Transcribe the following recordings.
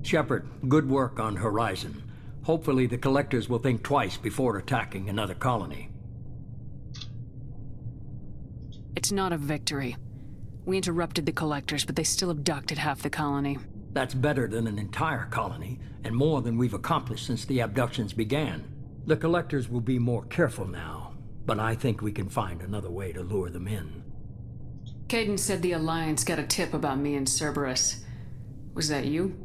Shepard, good work on Horizon. Hopefully the Collectors will think twice before attacking another colony. It's not a victory. We interrupted the Collectors, but they still abducted half the colony. That's better than an entire colony, and more than we've accomplished since the abductions began. The Collectors will be more careful now, but I think we can find another way to lure them in. Caden said the Alliance got a tip about me and Cerberus. Was that you?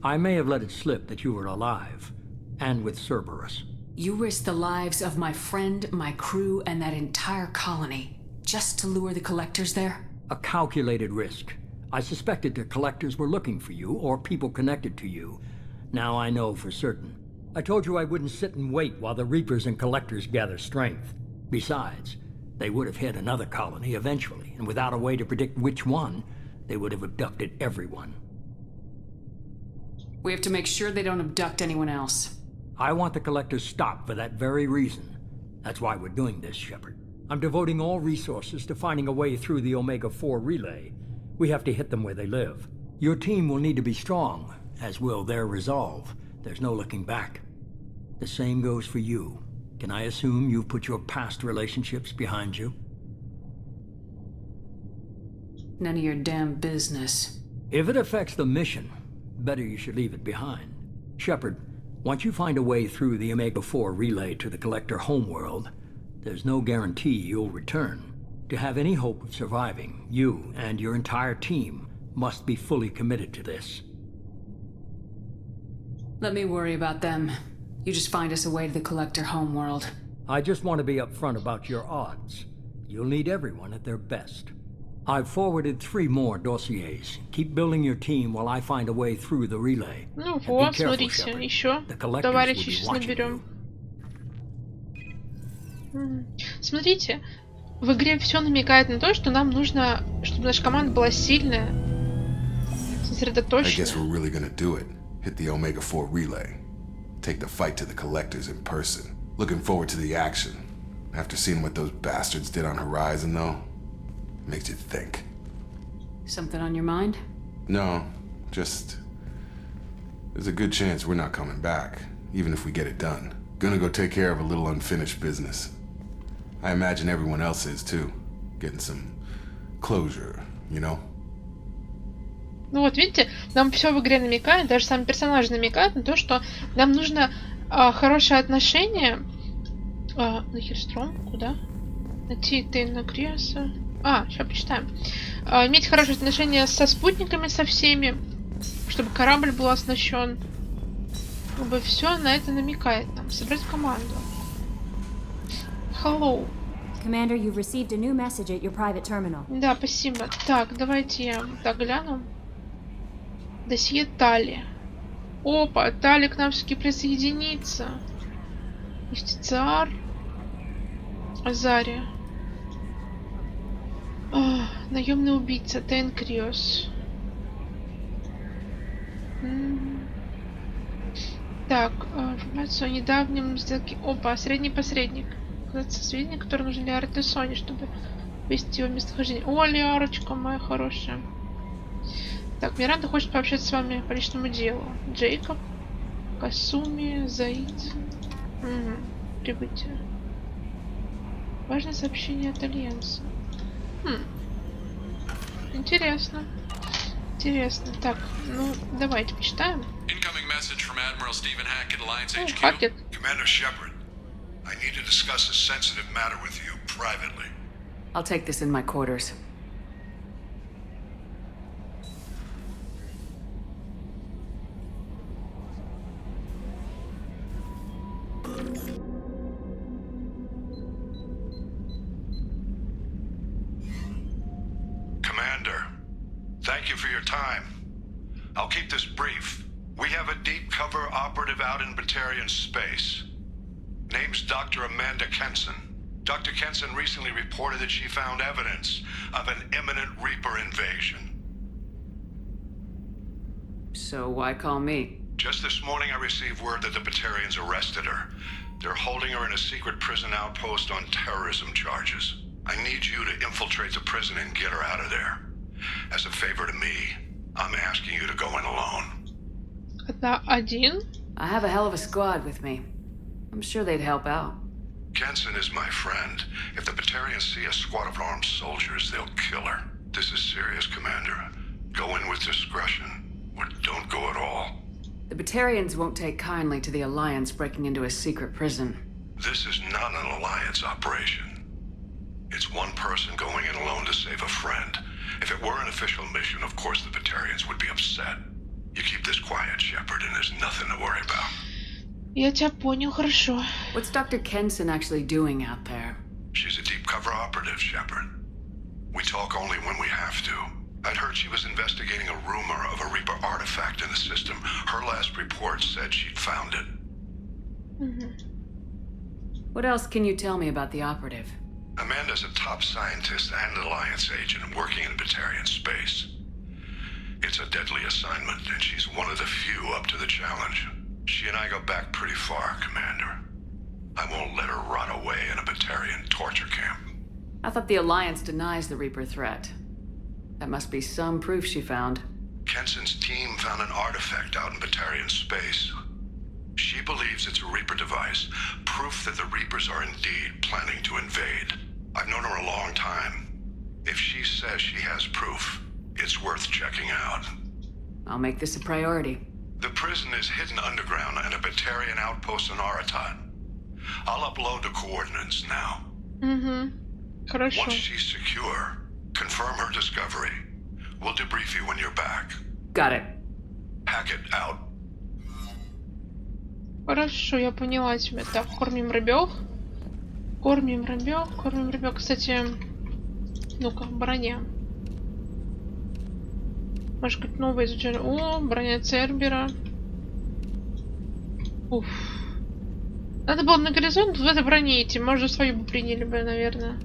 I may have let it slip that you were alive, and with Cerberus. You risked the lives of my friend, my crew, and that entire colony, just to lure the Collectors there? A calculated risk. I suspected the Collectors were looking for you, or people connected to you. Now I know for certain. I told you I wouldn't sit and wait while the Reapers and Collectors gather strength. Besides, they would have hit another colony eventually, and without a way to predict which one, they would have abducted everyone. We have to make sure they don't abduct anyone else. I want the Collectors stopped for that very reason. That's why we're doing this, Shepard. I'm devoting all resources to finding a way through the Omega-4 relay. We have to hit them where they live. Your team will need to be strong, as will their resolve. There's no looking back. The same goes for you. Can I assume you've put your past relationships behind you? None of your damn business. If it affects the mission, better you should leave it behind. Shepard, once you find a way through the Omega-4 relay to the Collector homeworld, there's no guarantee you'll return. To have any hope of surviving, you and your entire team must be fully committed to this. Let me worry about them. You just find us a way to the Collector homeworld. I just want to be upfront about your odds. You'll need everyone at their best. I've forwarded 3 more dossiers. Keep building your team while I find a way through the relay. Ну вот, смотрите, еще товарищей сейчас наберем. Смотрите, в игре все намекает на то, что нам нужно, чтобы наша команда была сильная, сосредоточенная. I guess we're really gonna do it. Hit the Omega-4 relay. Take the fight to the Collectors in person. Looking forward to the action. After seeing what those bastards did on Horizon, though, makes you think. Something on your mind? No, just... there's a good chance we're not coming back, even if we get it done. Gonna go take care of a little unfinished business. I imagine everyone else is, too. Getting some closure, you know? Ну вот, видите, нам все в игре намекает, даже сами персонажи намекают на то, что нам нужно хорошее отношение. На Херстром, куда? Найти Тейна Криоса. Сейчас почитаем. Иметь хорошие отношения со спутниками, со всеми, чтобы корабль был оснащен. Как бы все на это намекает нам. Собрать команду. Hello. Commander, you've received a new message at your private terminal. Да, спасибо. Так, давайте я так гляну. Досье Тали. Опа, Тали к нам все-таки присоединится. Ифтициар. Азария. Наемный убийца. Тейн Криос. Так, информацию о недавнем сделке. Опа, средний посредник. Сведения, которые нужны Лиаре Тессоне, чтобы ввести его местоположение. О, Лиарочка моя хорошая. Так, Миранда хочет пообщаться с вами по личному делу. Джейкоб, Касуми, Заид. Прибытие. Важное сообщение от Альянса. Интересно. Интересно. Так, ну, давайте почитаем. Хакет. Commander Shepard, I need to discuss a sensitive matter with you privately. I'll take this in my quarters. Commander, thank you for your time. I'll keep this brief. We have a deep cover operative out in Batarian space. Name's Dr. Amanda Kenson. Dr. Kenson recently reported that she found evidence of an imminent Reaper invasion. So why call me? Just this morning I received word that the Batarians arrested her. They're holding her in a secret prison outpost on terrorism charges. I need you to infiltrate the prison and get her out of there. As a favor to me, I'm asking you to go in alone. Это один? I have a hell of a squad with me. I'm sure they'd help out. Kenson is my friend. If the Batarians see a squad of armed soldiers, they'll kill her. This is serious, Commander. Go in with discretion, or don't go at all. The Batarians won't take kindly to the Alliance breaking into a secret prison. This is not an Alliance operation. It's one person going in alone to save a friend. If it were an official mission, of course the Batarians would be upset. You keep this quiet, Shepard, and there's nothing to worry about. Я тебя понял, хорошо. What's Dr. Kenson actually doing out there? She's a deep cover operative, Shepard. We talk only when we have to. I'd heard she was investigating a rumor of a Reaper artifact in the system. Her last report said she'd found it. What else can you tell me about the operative? Amanda's a top scientist and an Alliance agent working in Batarian space. It's a deadly assignment, and she's one of the few up to the challenge. She and I go back pretty far, Commander. I won't let her rot away in a Batarian torture camp. I thought the Alliance denies the Reaper threat. That must be some proof she found. Kenson's team found an artifact out in Batarian space. She believes it's a Reaper device, proof that the Reapers are indeed planning to invade. I've known her a long time. If she says she has proof, it's worth checking out. I'll make this a priority. The prison is hidden underground and a Batarian outpost in Aratat. I'll upload the coordinates now. Хорошо. Once she's secure, confirm her discovery. We'll debrief you when you're back. Got it. Hackett out. Хорошо, я поняла тебя. Так, кормим рыбёк. Кормим рыбёк, кормим рыбёк. Кстати, ну-ка, броня. Может быть, новое изучали. О, броня Цербера. Уф. Надо было на горизонт в этой броне идти. Может, свою бы приняли бы, наверное.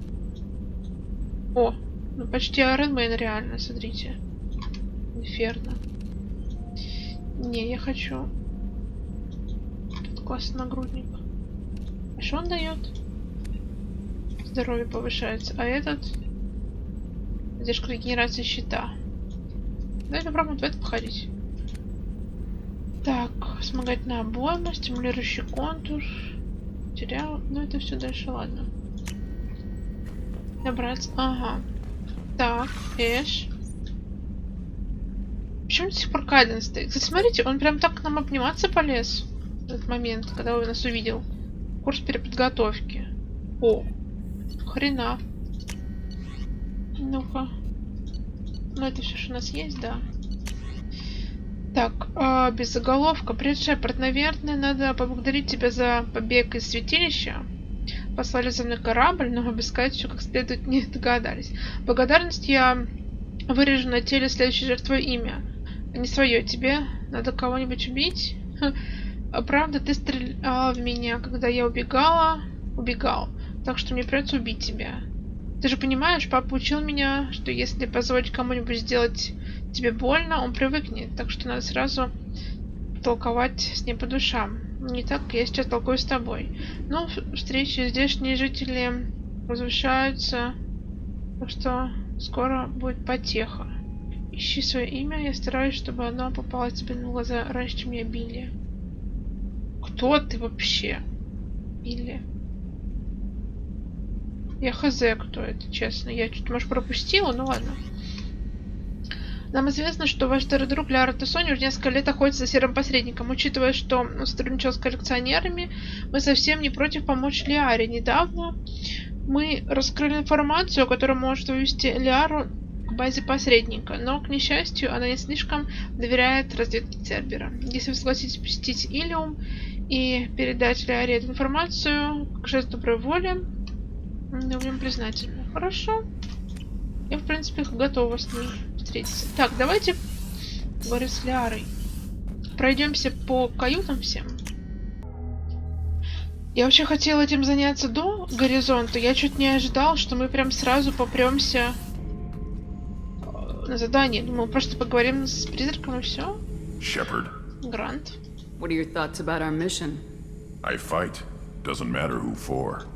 О, ну почти Iron Man реально, смотрите. Инферно. Не, я хочу... Тут классный нагрудник. А что он дает? Здоровье повышается. А этот? Задержка регенерации щита. Давай попробуем в это походить. Так, вспомогательная обойма, стимулирующий контур. Терял. Ну это все дальше, ладно. Добраться. Ага. Так, Эш. Почему до сих пор Кайден стоит? Кстати, смотрите, он прям так к нам обниматься полез в этот момент, когда он нас увидел. Курс переподготовки. О, хрена. Ну-ка. Ну это все, что у нас есть, да. Так, без заголовка. Привет, Шепард, наверное, надо поблагодарить тебя за побег из святилища. Послали за мной корабль, но обыскать все как следует не догадались. Благодарность я вырежу на теле следующей жертвой имя. А не свое. Тебе надо кого-нибудь убить? А правда, ты стреляла в меня, когда я убегал. Так что мне придется убить тебя. Ты же понимаешь, папа учил меня, что если позволить кому-нибудь сделать тебе больно, он привыкнет. Так что надо сразу толковать с ним по душам. Не так, я сейчас толкую с тобой. Ну, встречи здешние жители возвышаются. Так что скоро будет потеха. Ищи свое имя, я стараюсь, чтобы оно попало тебе на глаза раньше, чем я Билли. Кто ты вообще? Билли. Я хз, кто это, честно. Я чуть, может, пропустила, ну ладно. Нам известно, что ваш старый друг Ляра Тессони уже несколько лет охотится за серым посредником. Учитывая, что он сотрудничал с коллекционерами, мы совсем не против помочь Лиаре. Недавно мы раскрыли информацию, которая может вывести Лиару к базе посредника. Но, к несчастью, она не слишком доверяет разведке Цербера. Если вы согласитесь посетить Илиум и передать Лиаре эту информацию, как жест доброй воли, мы будем признательны. Хорошо. Я, в принципе, готова с ней встретиться. Так, давайте, говорю, с Лиарой. Пройдемся по каютам всем. Я вообще хотела этим заняться до горизонта. Я чуть не ожидал, что мы прям сразу попремся на задание. Думал, просто поговорим с призраком и все. Shepard. Грант. What are your thoughts about our mission? I fight. Doesn't matter who for.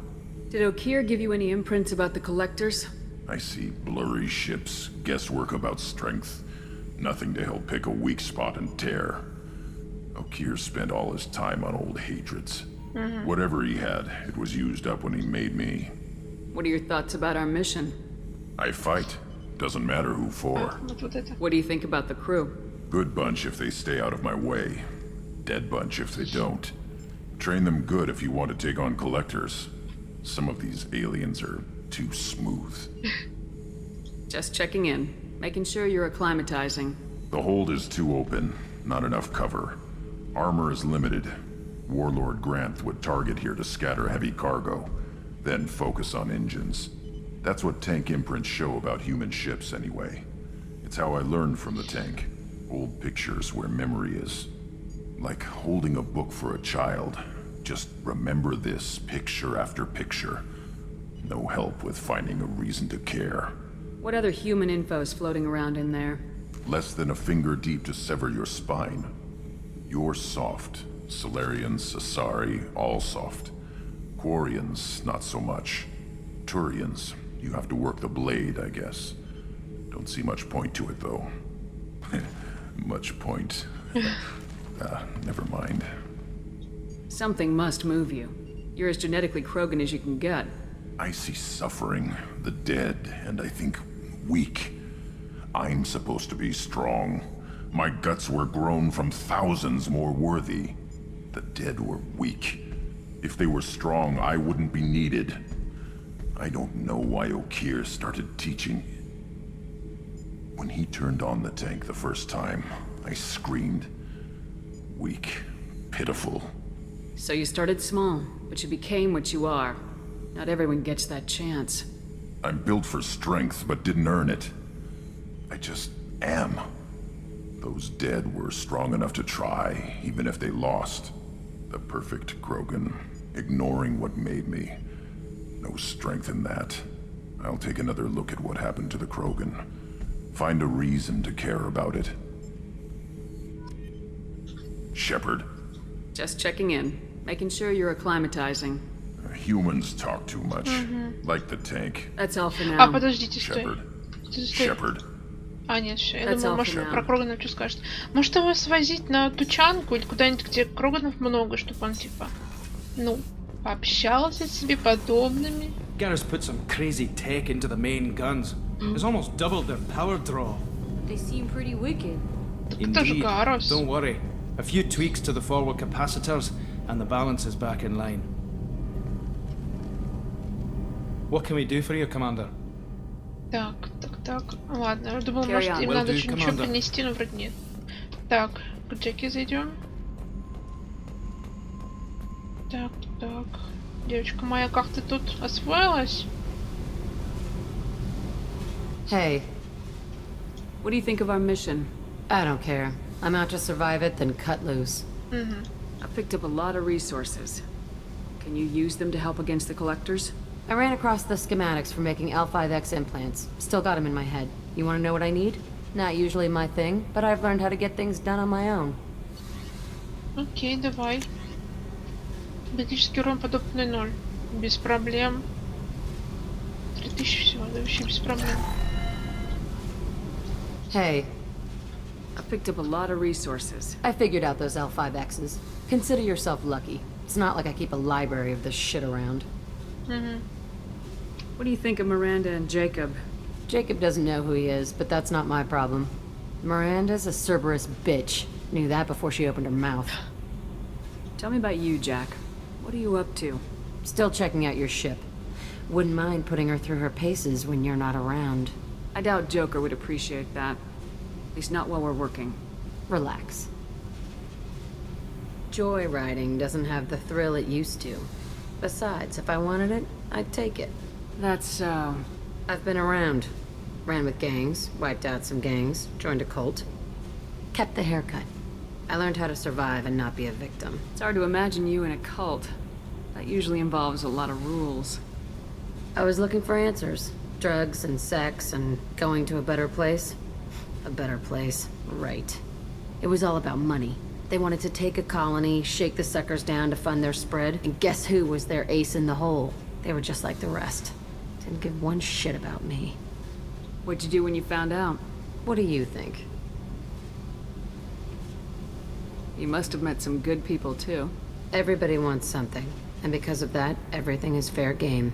Did O'Keefe give you any imprints about the collectors? I see blurry ships, guesswork about strength. Nothing to help pick a weak spot and tear. Okier spent all his time on old hatreds. Whatever he had, it was used up when he made me. What are your thoughts about our mission? I fight. Doesn't matter who for. Вот это. What do you think about the crew? Good bunch if they stay out of my way. Dead bunch if they don't. Train them good if you want to take on collectors. Some of these aliens are too smooth. Just checking in, making sure you're acclimatizing. The hold is too open, not enough cover. Armor is limited. Warlord Granth would target here to scatter heavy cargo, then focus on engines. That's what tank imprints show about human ships anyway. It's how I learned from the tank. Old pictures where memory is. Like holding a book for a child. Just remember this picture after picture. No help with finding a reason to care. What other human info is floating around in there? Less than a finger deep to sever your spine. You're soft. Solarians, Asari, all soft. Quarians, not so much. Turians, you have to work the blade, I guess. Don't see much point to it, though. Much point. Never mind. Something must move you. You're as genetically Krogan as you can get. I see suffering, the dead, and I think weak. I'm supposed to be strong. My guts were grown from thousands more worthy. The dead were weak. If they were strong, I wouldn't be needed. I don't know why Okier started teaching. When he turned on the tank the first time, I screamed. Weak, pitiful. So you started small, but you became what you are. Not everyone gets that chance. I'm built for strength, but didn't earn it. I just am. Those dead were strong enough to try, even if they lost. The perfect Krogan, ignoring what made me. No strength in that. I'll take another look at what happened to the Krogan. Find a reason to care about it. Shepard. Just checking in, making sure you're acclimatizing. Humans talk too much. Like the tank. That's all for now. А, подождите, стой. Shepard. Стой, стой. Shepard. А, нет, все. Я That's думала, all может, for now. про Кроганов что скажет. Может, его свозить на Тучанку или куда-нибудь, где Кроганов много, чтобы он, типа, ну, пообщался с себе подобными. Garrus put some crazy tech into the main guns. It's almost doubled their power draw. They seem pretty wicked. Так это же Indeed. Гарус. Don't worry. A few tweaks to the forward capacitors, and the balance is back in line. What can we do for you, Commander? Так. Ладно, я думала, Carry может, on. им Will надо do, еще ничего Commander. принести, но вроде нет. Так, к Джеки зайдем. Так. Девочка моя, как ты тут освоилась? Hey, What do you think of our mission? I don't care. I'm out to survive it, then cut loose. I've picked up a lot of resources. Can you use them to help against the collectors? I ran across the schematics for making L5X implants. Still got them in my head. You want to know what I need? Not usually my thing, but I've learned how to get things done on my own. Окей, давай. Критический урон подобный 0. Без проблем. 3000 всего, да вообще без проблем. Hey, I've picked up a lot of resources. I figured out those L5Xs. Consider yourself lucky. It's not like I keep a library of this shit around. What do you think of Miranda and Jacob? Jacob doesn't know who he is, but that's not my problem. Miranda's a Cerberus bitch. Knew that before she opened her mouth. Tell me about you, Jack. What are you up to? Still checking out your ship. Wouldn't mind putting her through her paces when you're not around. I doubt Joker would appreciate that. At least not while we're working. Relax. Joyriding doesn't have the thrill it used to. Besides, if I wanted it, I'd take it. That's so... I've been around. Ran with gangs, wiped out some gangs, joined a cult. Kept the haircut. I learned how to survive and not be a victim. It's hard to imagine you in a cult. That usually involves a lot of rules. I was looking for answers. Drugs and sex and going to a better place. A better place, right. It was all about money. They wanted to take a colony, shake the suckers down to fund their spread, and guess who was their ace in the hole? They were just like the rest. Didn't give one shit about me. What'd you do when you found out? What do you think? You must have met some good people, too. Everybody wants something, and because of that, everything is fair game.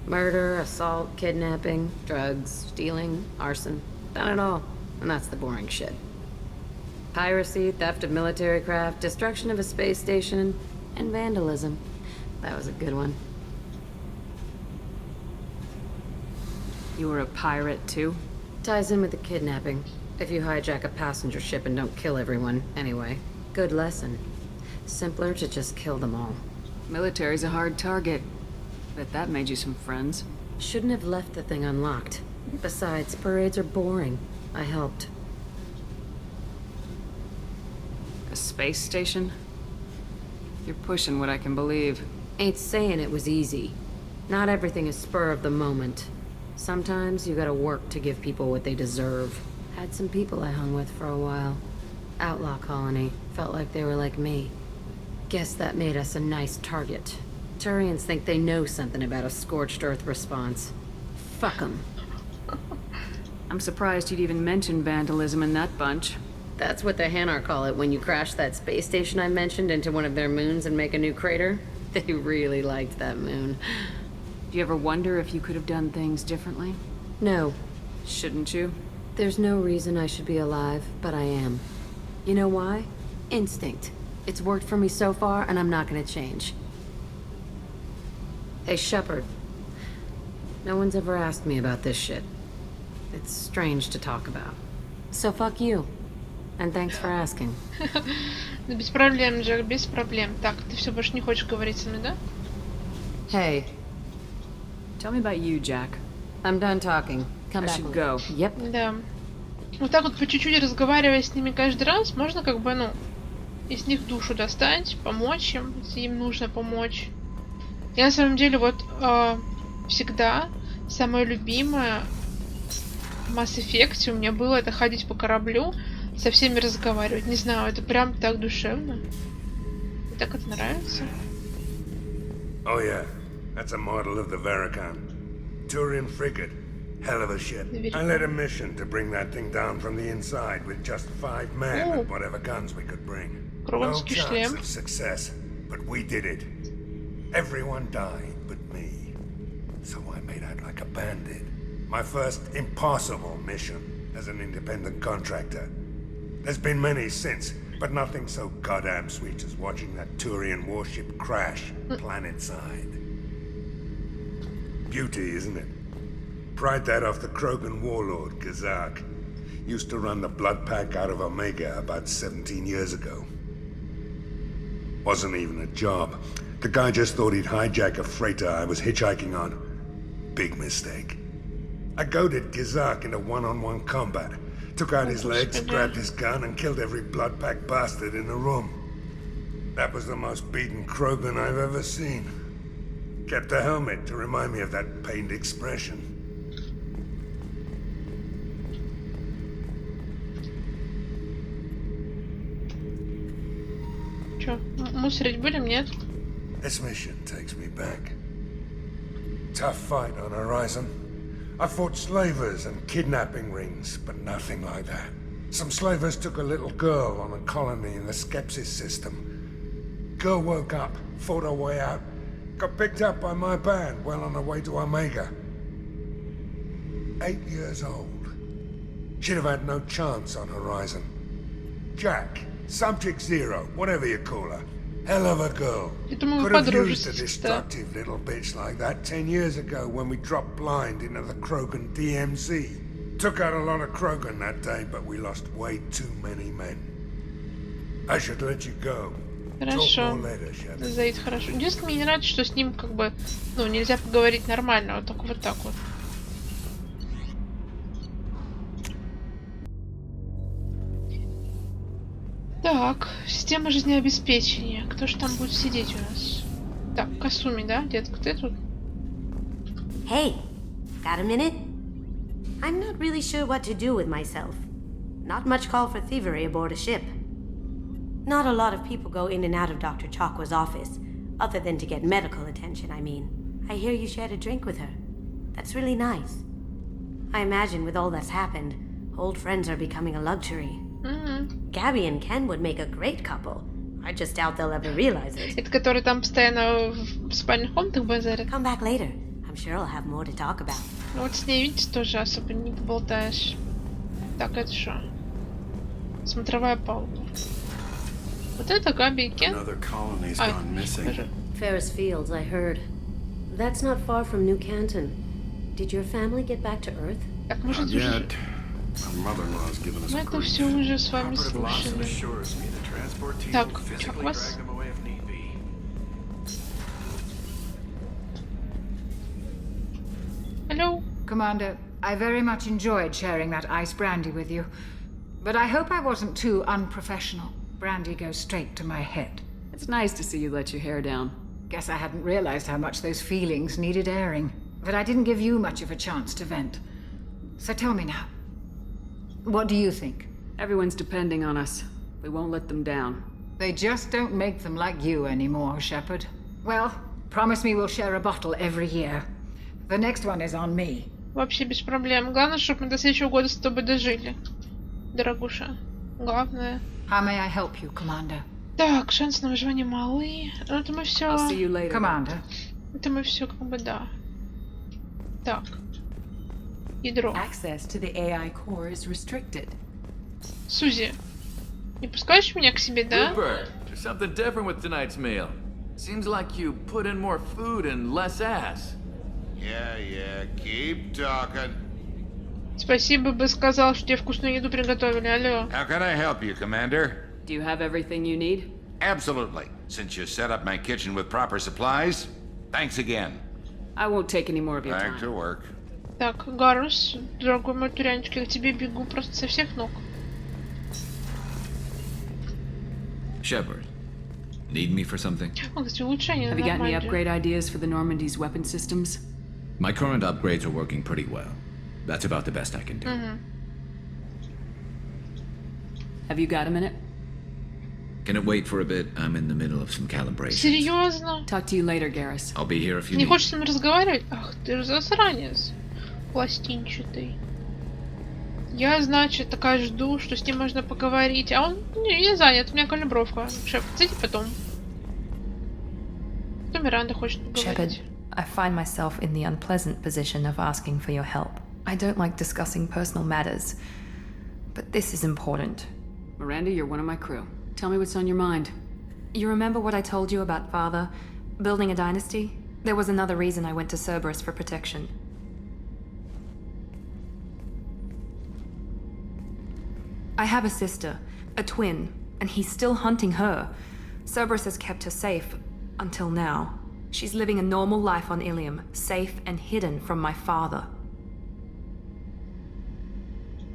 Murder, assault, kidnapping, drugs, stealing, arson. Done it all. And that's the boring shit. Piracy, theft of military craft, destruction of a space station, and vandalism. That was a good one. You were a pirate, too? Ties in with the kidnapping. If you hijack a passenger ship and don't kill everyone, anyway. Good lesson. Simpler to just kill them all. Military's a hard target. Bet that made you some friends. Shouldn't have left the thing unlocked. Besides, parades are boring. I helped. A space station? You're pushing what I can believe. Ain't saying it was easy. Not everything is spur of the moment. Sometimes you gotta work to give people what they deserve. Had some people I hung with for a while. Outlaw colony. Felt like they were like me. Guess that made us a nice target. Turians think they know something about a scorched earth response. Fuck 'em. I'm surprised you'd even mention vandalism in that bunch. That's what the Hanar call it when you crash that space station I mentioned into one of their moons and make a new crater. They really liked that moon. Do you ever wonder if you could have done things differently? No. Shouldn't you? There's no reason I should be alive, but I am. You know why? Instinct. It's worked for me so far, and I'm not gonna change. Hey, Shepard. No one's ever asked me about this shit. It's strange to talk about. So fuck you. And thanks for asking. Ну, без проблем, Джек, без проблем. Так, ты все больше не хочешь говорить со мной, да? Hey. Tell me about you, Jack. I'm done talking. Come I back. should go. Yep. Да. Вот так вот по чуть-чуть разговаривая с ними каждый раз, можно как бы, ну, из них душу достать, помочь им, если им нужно помочь. Я на самом деле вот всегда самое любимое в Mass Effect у меня было это ходить по кораблю, со всеми разговаривать. Не знаю, это прям так душевно. Мне так это нравится. Oh yeah, that's a model of the Verican. Turian frigate. Hell of a ship. I led a mission to bring that thing down from the inside with just 5 men and whatever guns we could bring. No chance of success, but we did it. Everyone died but me. So I made out like a bandit. My first impossible mission as an independent contractor. There's been many since, but nothing so goddamn sweet as watching that Turian warship crash planet-side. Beauty, isn't it? Pried that off the Krogan warlord, Gazak. Used to run the blood pack out of Omega about 17 years ago. Wasn't even a job. The guy just thought he'd hijack a freighter I was hitchhiking on. Big mistake. I goaded Gazak into one-on-one combat. Took out his legs, grabbed his gun, and killed every blood pack bastard in the room. That was the most beaten Krogan I've ever seen. Kept a helmet to remind me of that pained expression. Чё, мусорить будем, нет? This mission takes me back. Tough fight on Horizon. I fought slavers and kidnapping rings, but nothing like that. Some slavers took a little girl on a colony in the Skepsis system. Girl woke up, fought her way out, got picked up by my band well on her way to Omega. 8 years old. She'd have had no chance on Horizon. Jack, Subject Zero, whatever you call her. Hell of a girl. Could have used a destructive little bitch like that 10 years ago when we dropped blind into the Krogan DMZ. Took out a lot of Krogan that day, but we lost way too many men. I should let you go. Хорошо. Заид, хорошо. Единственное, мне не нравится, что с ним как бы, ну, нельзя поговорить нормально, вот только вот так вот. Так, система жизнеобеспечения. Кто же там будет сидеть у нас? Так, Касуми, да? Детка, ты тут? Hey, got a minute? I'm not really sure what to do with myself. Not much call for thievery aboard a ship. Not a lot of people go in and out of Dr. Chakwa's office, other than to get medical attention, I mean. I hear you shared a drink with her. That's really nice. I imagine with all that's happened, old friends are becoming a luxury. Gabby and Ken would make a great couple. I just doubt they'll ever realize it. Это который там постоянно в спальных комнатах базарит. Come back later. I'm sure I'll have more to talk about. Ну вот с ней, видите, тоже особо не поболтаешь. Так, это что? Смотровая палуба. Вот это Габи и Кен. Ferris Fields, I heard. That's not far from New Canton. Did your family get back to Earth? Так, может уже... Мы это все уже с вами слушали. Так, как вас? Hello? Commander, I very much enjoyed sharing that ice brandy with you. But I hope I wasn't too unprofessional. Brandy goes straight to my head. It's nice to see you let your hair down. Guess I hadn't realized how much those feelings needed airing. But I didn't give you much of a chance to vent. So tell me now. What do you think? Everyone's depending on us. We won't let them down. They just don't make them like you anymore, Shepard. Well, promise me we'll share a bottle every year. The next one is on me. Вообще без проблем. Главное, чтобы мы до следующего года с тобой дожили. Дорогуша. Главное. How may I help you, Commander? Так, шансы на выживание малы. Ну, это мы все... I'll see you later. Commander. Это мы все как бы да. Так. Ядро. Access to the AI core is restricted. Сузи, не пускаешь меня к себе, да? Shepard, there's something different with tonight's meal. Seems like you put in more food and less ass. Yeah, keep talking. Спасибо бы сказал, что тебе вкусную еду приготовили, алло. How can I help you, Commander? Do you have everything you need? Absolutely. Since you set up my kitchen with proper supplies, thanks again. I won't take any more of your time. Back to work. Так, Гарус, дорогой мой турянчик, я к тебе бегу просто со всех ног. Shepard, need me for something? О, кстати, улучшение Have на you got any Нормандии. upgrade ideas for the Normandy's weapon systems? My current upgrades are working pretty well. That's about the best I can do. Have you got a minute? Can it wait for a bit? I'm in the middle of some calibration. Серьезно? Talk to you later, Garrus. I'll be here if you Не need. хочешь с ним разговаривать? Ах, ты же засранец. Пластинчатый. Я, значит, такая жду, что с ним можно поговорить. А он... Не, я занят, у меня калибровка. Шеф, зайди потом. Кто Миранда хочет поговорить? Shepard, I find myself in the unpleasant position of asking for your help. I don't like discussing personal matters, but this is important. Miranda, you're one of my crew. Tell me what's on your mind. You remember what I told you about Father? Building a dynasty? There was another reason I went to Cerberus for protection. I have a sister, a twin, and he's still hunting her. Cerberus has kept her safe, until now. She's living a normal life on Ilium, safe and hidden from my father.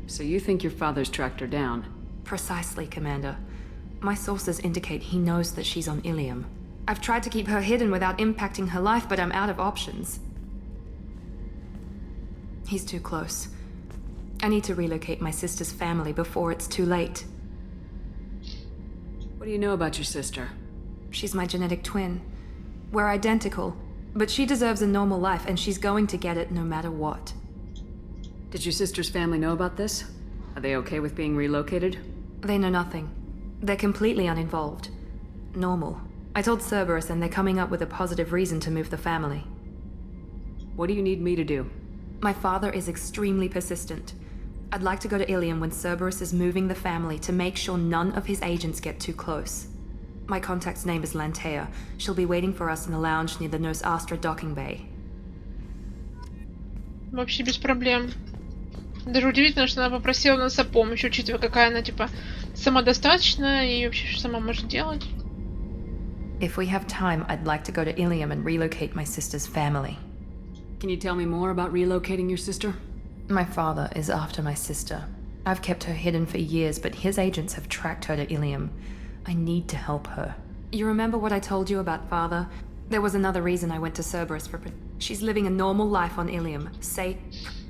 So you think your father's tracked her down? Precisely, Commander. My sources indicate he knows that she's on Ilium. I've tried to keep her hidden without impacting her life, but I'm out of options. He's too close. I need to relocate my sister's family before it's too late. What do you know about your sister? She's my genetic twin. We're identical, but she deserves a normal life, and she's going to get it no matter what. Did your sister's family know about this? Are they okay with being relocated? They know nothing. They're completely uninvolved. Normal. I told Cerberus, and they're coming up with a positive reason to move the family. What do you need me to do? My father is extremely persistent. I'd like to go to Ilium when Cerberus is moving the family to make sure none of his agents get too close. My contact's name is Lantea. She'll be waiting for us in the lounge near the Nos Astra docking bay. Вообще без проблем. Даже удивительно, что она попросила нас о помощи, учитывая, какая она, типа, самодостаточная и вообще сама может делать. If we have time, I'd like to go to Ilium and relocate my sister's family. Can you tell me more about relocating your sister? My father is after my sister. I've kept her hidden for years, but his agents have tracked her to Ilium. I need to help her. You remember what I told you about Father? There was another reason I went to Cerberus for... She's living a normal life on Ilium. Safe.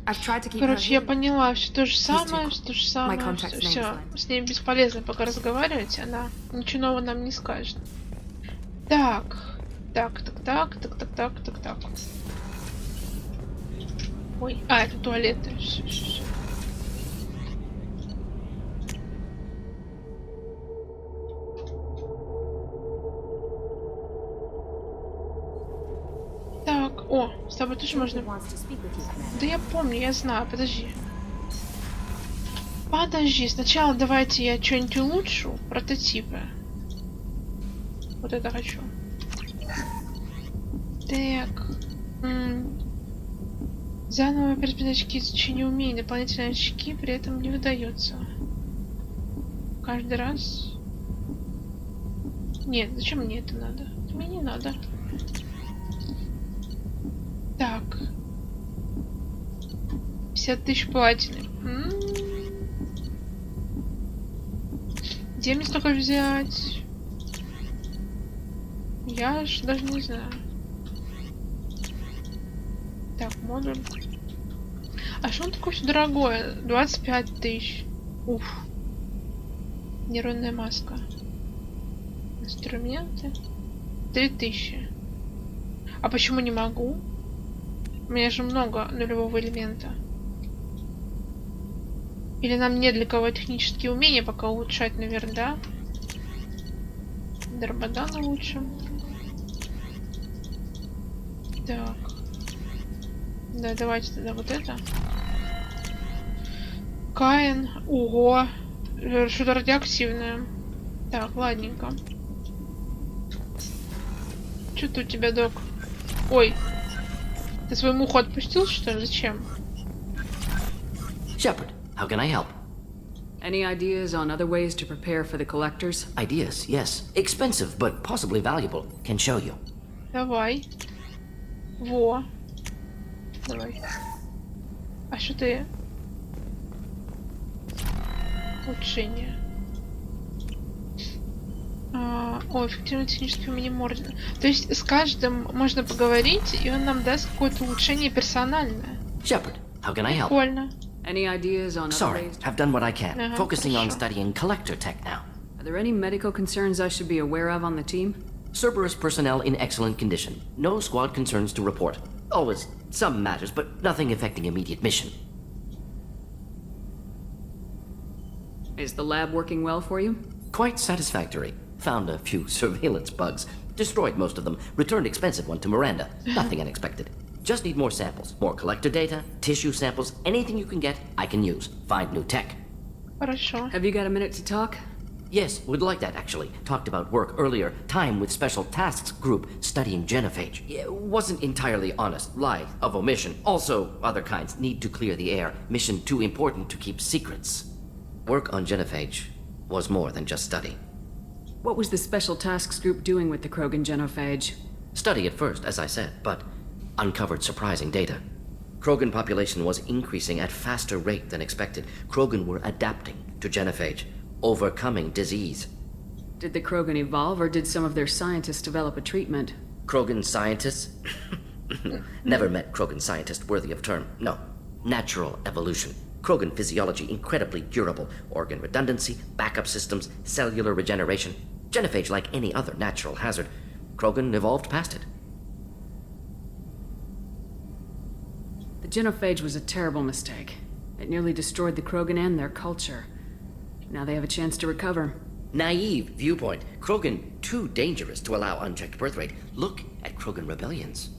I've tried to keep Короче, her... я поняла, все то же самое, все. С ней бесполезно пока разговаривать, она ничего нового нам не скажет. Так. Ой, это туалет. О, с тобой тоже можно... Да я помню, я знаю, подожди. Подожди, сначала давайте я что-нибудь улучшу. Прототипы. Вот это хочу. Так. Заново переписать очки изучения умений. Дополнительные очки при этом не выдается. Каждый раз. Нет, зачем мне это надо? Это мне не надо. Так. 50 тысяч платины. Где мне столько взять? Я ж даже не знаю. Так, модуль. А что он такое все дорогое? 25 тысяч. Уф. Нейронная маска. Инструменты. 3000. А почему не могу? У меня же много нулевого элемента. Или нам не для кого технические умения пока улучшать, наверное, да? Дарбадан лучше. Так. Да, давайте тогда вот это. Каин. Ого. Что-то радиоактивное. Так, ладненько. Что-то у тебя, док? Ой. Ты свою муху отпустил, что ли? Зачем? Shepard, how can I help? Any ideas on other ways to prepare for the collectors? Ideas, yes. Expensive, but possibly valuable. Can show you. Давай. Во. Давай. А что ты? Улучшение. О, эффективное техническое умение Мордена. То есть с каждым можно поговорить, и он нам даст какое-то улучшение персональное. Shepard, how can I help? Прикольно. Any ideas on other Sorry, ways? I've done what I can. Focusing on хорошо. studying collector tech now. Are there any medical concerns I should be aware of on the team? Cerberus personnel in excellent condition. No squad concerns to report. Always some matters, but nothing affecting immediate mission. Is the lab working well for you? Quite satisfactory. Found a few surveillance bugs. Destroyed most of them. Returned expensive one to Miranda. Nothing unexpected. Just need more samples. More collector data, tissue samples, anything you can get, I can use. Find new tech. Хорошо. Have you got a minute to talk? Yes, would like that actually. Talked about work earlier. Time with special tasks group studying genophage. Wasn't entirely honest. Lie of omission. Also, other kinds. Need to clear the air. Mission too important to keep secrets. Work on genophage was more than just study. What was the special tasks group doing with the Krogan genophage? Study at first, as I said, but uncovered surprising data. Krogan population was increasing at faster rate than expected. Krogan were adapting to genophage, overcoming disease. Did the Krogan evolve, or did some of their scientists develop a treatment? Krogan scientists? Never met Krogan scientist worthy of term. No. Natural evolution. Krogan physiology incredibly durable. Organ redundancy, backup systems, cellular regeneration. Genophage like any other natural hazard. Krogan evolved past it. The genophage was a terrible mistake. It nearly destroyed the Krogan and their culture. Now they have a chance to recover. Naive viewpoint. Krogan too dangerous to allow unchecked birth rate. Look at Krogan rebellions.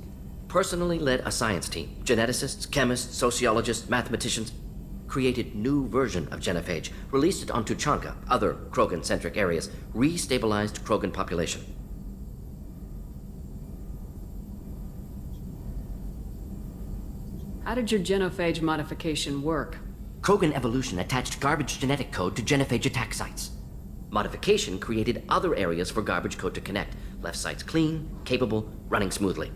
Personally led a science team. Geneticists, chemists, sociologists, mathematicians. Created new version of genophage. Released it on Tuchanka, other Krogan-centric areas. Restabilized Krogan population. How did your genophage modification work? Krogan evolution attached garbage genetic code to genophage attack sites. Modification created other areas for garbage code to connect. Left sites clean, capable, running smoothly.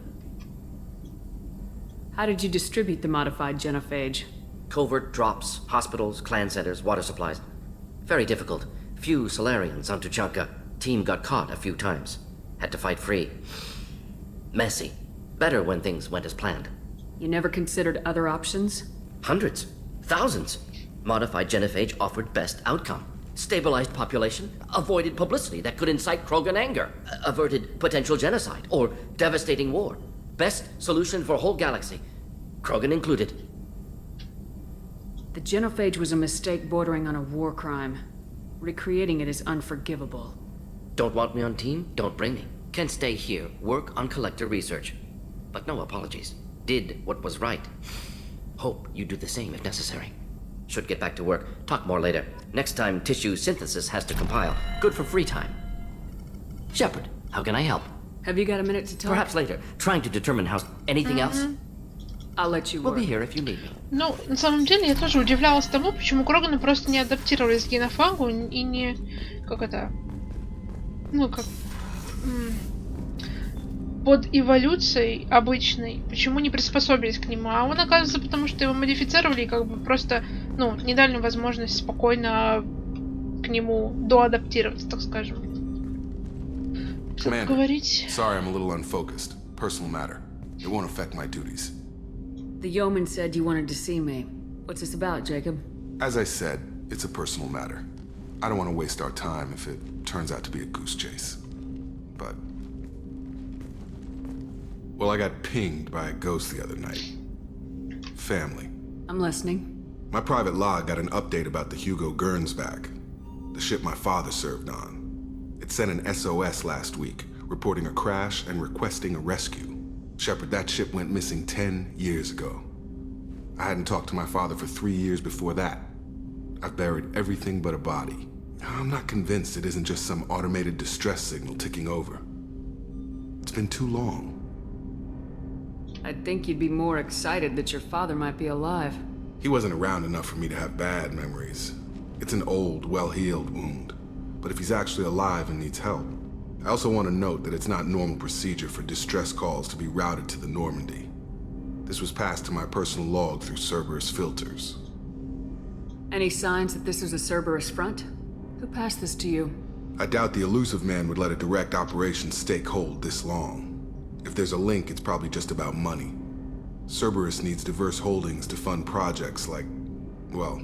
How did you distribute the modified genophage? Covert drops, hospitals, clan centers, water supplies. Very difficult. Few Solarians on Tuchanka. Team got caught a few times. Had to fight free. Messy. Better when things went as planned. You never considered other options? Hundreds. Thousands. Modified genophage offered best outcome. Stabilized population, avoided publicity that could incite Krogan anger, averted potential genocide or devastating war. Best solution for whole galaxy, Krogan included. The genophage was a mistake bordering on a war crime. Recreating it is unforgivable. Don't want me on team? Don't bring me. Can stay here, work on collector research. but no apologies. Did what was right. Hope you do the same if necessary. Should get back to work. Talk more later. Next time tissue synthesis has to compile. Good for free time. Shepard, how can I help? Have you got a minute to talk? Perhaps later. Trying to determine how... Anything else? I'll let you work. We'll be here if you need me. Ну, на самом деле, я тоже удивлялась тому, почему Кроганы просто не адаптировались к генофагу и не... Как это... Ну, как... Под эволюцией обычной. Почему не приспособились к нему? А он, оказывается, потому что его модифицировали и как бы просто, ну, не дали возможность спокойно к нему доадаптироваться, так скажем. Что говорить? Sorry, I'm a little unfocused. Personal matter. It won't affect my duties. The yeoman said you wanted to see me. What's this about, Jacob? As I said, it's a personal matter. I don't want to waste our time if it turns out to be a goose chase. But... Well, I got pinged by a ghost the other night. Family. I'm listening. My private log got an update about the Hugo Gernsback, the ship my father served on. It sent an SOS last week, reporting a crash and requesting a rescue. Shepard, that ship went missing 10 years ago. I hadn't talked to my father for 3 years before that. I've buried everything but a body. I'm not convinced it isn't just some automated distress signal ticking over. It's been too long. I'd think you'd be more excited that your father might be alive. He wasn't around enough for me to have bad memories. It's an old, well-healed wound. But if he's actually alive and needs help, I also want to note that it's not normal procedure for distress calls to be routed to the Normandy. This was passed to my personal log through Cerberus filters. Any signs that this is a Cerberus front? Who passed this to you? I doubt the elusive man would let a direct operation stake hold this long. If there's a link, it's probably just about money. Cerberus needs diverse holdings to fund projects like, well,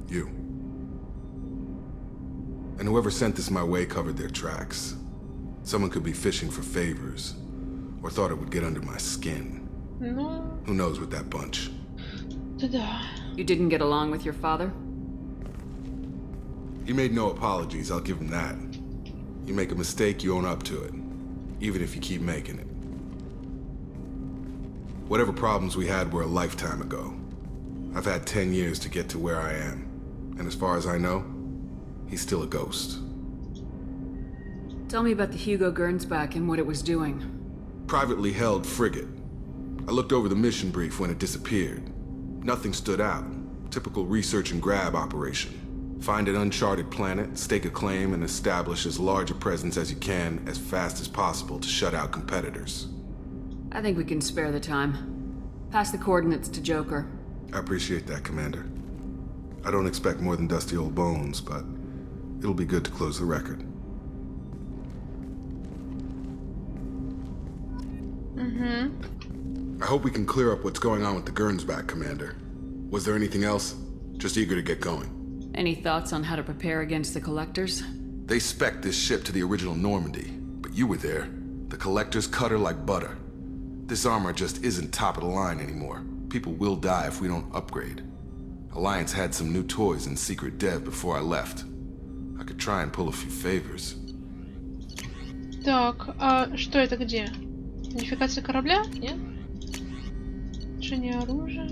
you. And whoever sent this my way covered their tracks. Someone could be fishing for favors, or thought it would get under my skin. No. Who knows with that bunch? Да. You didn't get along with your father? He made no apologies, I'll give him that. You make a mistake, you own up to it, even if you keep making it. Whatever problems we had were a lifetime ago. I've had 10 years to get to where I am, and as far as I know, he's still a ghost. Tell me about the Hugo Gernsback and what it was doing. Privately held frigate. I looked over the mission brief when it disappeared. Nothing stood out. Typical research and grab operation. Find an uncharted planet, stake a claim, and establish as large a presence as you can as fast as possible to shut out competitors. I think we can spare the time. Pass the coordinates to Joker. I appreciate that, Commander. I don't expect more than dusty old bones, but it'll be good to close the record. I hope we can clear up what's going on with the Gernsback, Commander. Was there anything else? Just eager to get going. Any thoughts on how to prepare against the Collectors? They spec'd this ship to the original Normandy, but you were there. The Collectors cut her like butter. This armor just isn't top of the line anymore. People will die if we don't upgrade. Alliance had some new toys in secret dev before I left. I could try and pull a few favors. Так, а что это где? Модификация корабля? Нет? Улучшение оружия.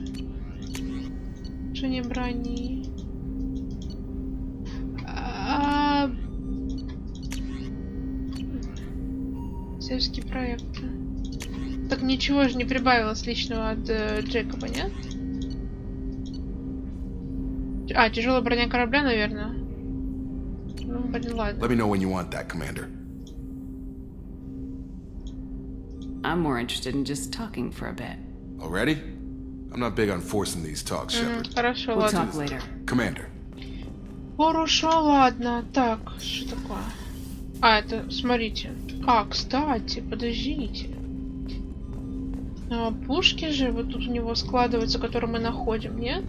Улучшение брони. Сельские проекты. Так ничего же не прибавилось личного от Джекоба, нет? А, тяжелая броня корабля, наверное. Ну, блин, ладно. Let me know when you want that, Commander. I'm more interested in just talking for a bit. Already? I'm not big on forcing these talks, Shepard. Хорошо, We'll ладно. talk later. Commander. Хорошо, ладно. Так, что такое? А, это, смотрите. А, кстати, подождите. Пушки же вот тут у него складываются, которые мы находим, нет?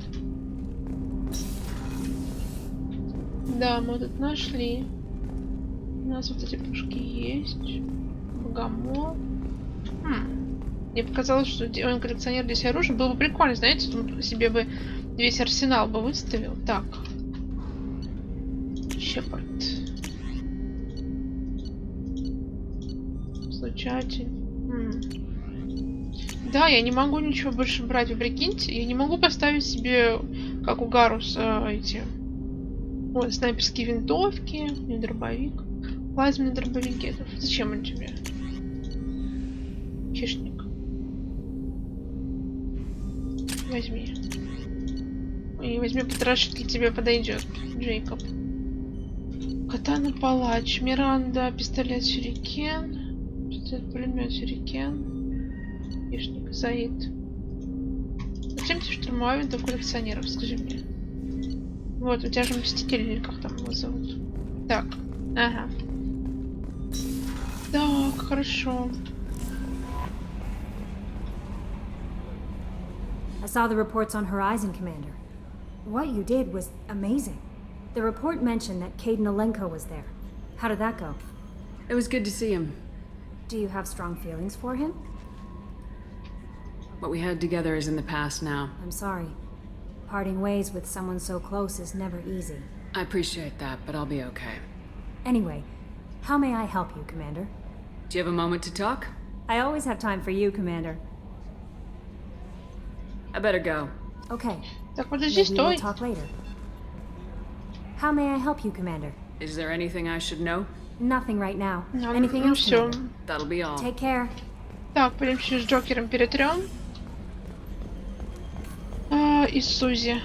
Да, мы тут нашли. У нас вот эти пушки есть. Богомол. Мне показалось, что он коллекционер для себя оружия. Было бы прикольно, знаете, он себе бы весь арсенал бы выставил. Так. Шепард. Случатель. Да, я не могу ничего больше брать. Вы прикиньте, я не могу поставить себе, как у Гаруса, эти... Вот, снайперские винтовки, и дробовик. Плазменный дробовик. Это... Зачем он тебе? Хищник. Возьми. И возьми потрошитель, тебе подойдет, Джейкоб. Катана палач, Миранда, пистолет сюрикен, пистолет пулемет сюрикен, хищник, Заид. Зачем тебе штурмовая винтовка коллекционеров, скажи мне? Вот, у тебя же Мститель, или как там его зовут. Так, ага. Так, хорошо. I saw the reports on Horizon, Commander. What you did was amazing. The report mentioned that Caden Alenko was there. How did that go? It was good to see him. Do you have strong feelings for him? What we had together is in the past now. I'm sorry. Parting ways with someone so close is never easy. I appreciate that, but I'll be okay. Anyway, how may I help you, Commander? Do you have a moment to talk? I always have time for you, Commander. I better go. Okay. Так, подожди, Maybe we'll стой. talk later. How may I help you, Commander? Is there anything I should know? Nothing right now. Ну, Anything ну else, все. Commander? That'll be all. Take care. Так, пойдемте с Джокером перетрем. И Сузи.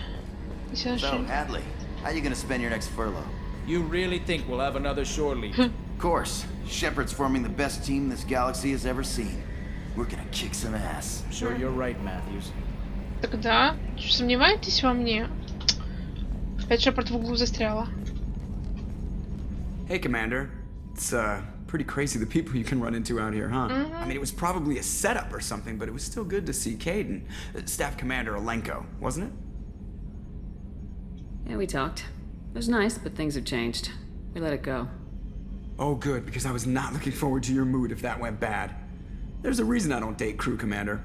So, Hadley, how you gonna spend your next furlough? You really think we'll have another shore leave? Of course. Shepard's forming the best team this galaxy has ever seen. We're gonna kick some ass. Sure, you're right, Matthews. Тогда, сомневаетесь во мне? Опять Шепард в углу застряла. Hey, Commander. It's, pretty crazy the people you can run into out here, huh? I mean, it was probably a setup or something, but it was still good to see Caden. Staff Commander Alenko, wasn't it? Yeah, we talked. It was nice, but things have changed. We let it go. Oh, good, because I was not looking forward to your mood if that went bad. There's a reason I don't date crew, Commander.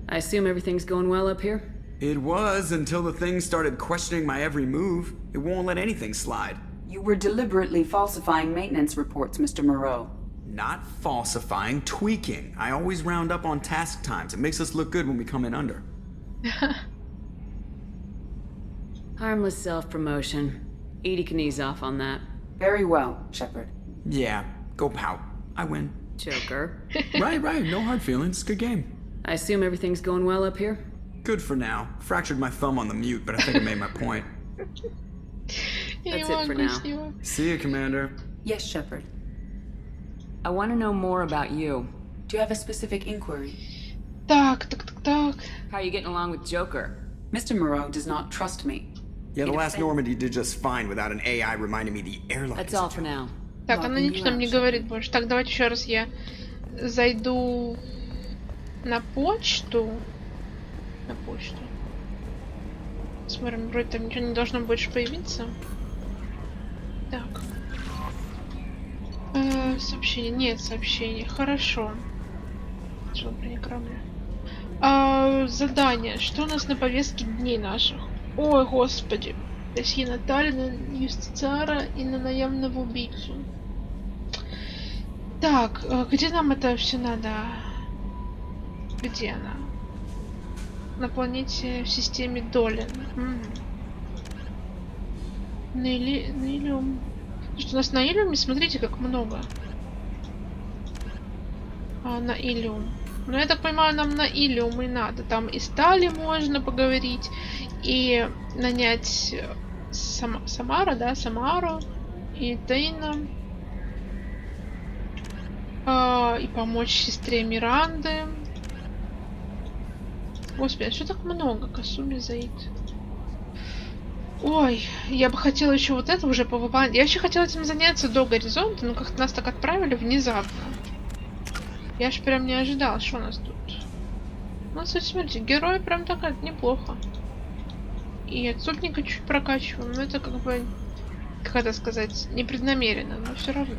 I assume everything's going well up here? It was until the thing started questioning my every move. It won't let anything slide. You were deliberately falsifying maintenance reports, Mr. Moreau. Not falsifying, tweaking. I always round up on task times. It makes us look good when we come in under. Harmless self-promotion. Edie can ease off on that. Very well, Shepard. Yeah, go pout. I win. Joker. Right, no hard feelings. Good game. I assume everything's going well up here? Good for now. Fractured my thumb on the mute, but I think I made my point. That's it for now. See you, Commander. Yes, Shepard. I want to know more about you. Do you have a specific inquiry? Так. How are you getting along with Joker? Mr. Moreau does not trust me. Yeah, the last Normandy did just fine without an AI reminding me the airline. That's all for now. Так, она ничего нам не говорит больше. Так, давайте еще раз я зайду на почту. На почту. Смотрим, вроде там ничего не должно больше появиться. Так. Сообщение. Нет сообщений. Хорошо. Желание корабля. Задание. Что у нас на повестке дней наших? Ой, господи. Досье Натали на юстициара и на наемного убийцу. Так, где нам это все надо? Где она? На планете в системе Долин. На Илиум. Что у нас на Илиуме? Смотрите, как много. На Илиум. Ну, я так понимаю, нам на Илиум и надо. Там и Стали можно поговорить, и нанять Самара, да, Самару, и Дейна. И помочь сестре Миранды. Господи, а что так много? Касуми, Заид. Ой, я бы хотела еще вот это уже повыполнять. Я еще хотела этим заняться до горизонта, но как-то нас так отправили внезапно. Я ж прям не ожидала, что у нас тут. У нас, смотрите, герои прям так неплохо. И отступника чуть прокачиваем, но это как бы, как это сказать, непреднамеренно, но все равно.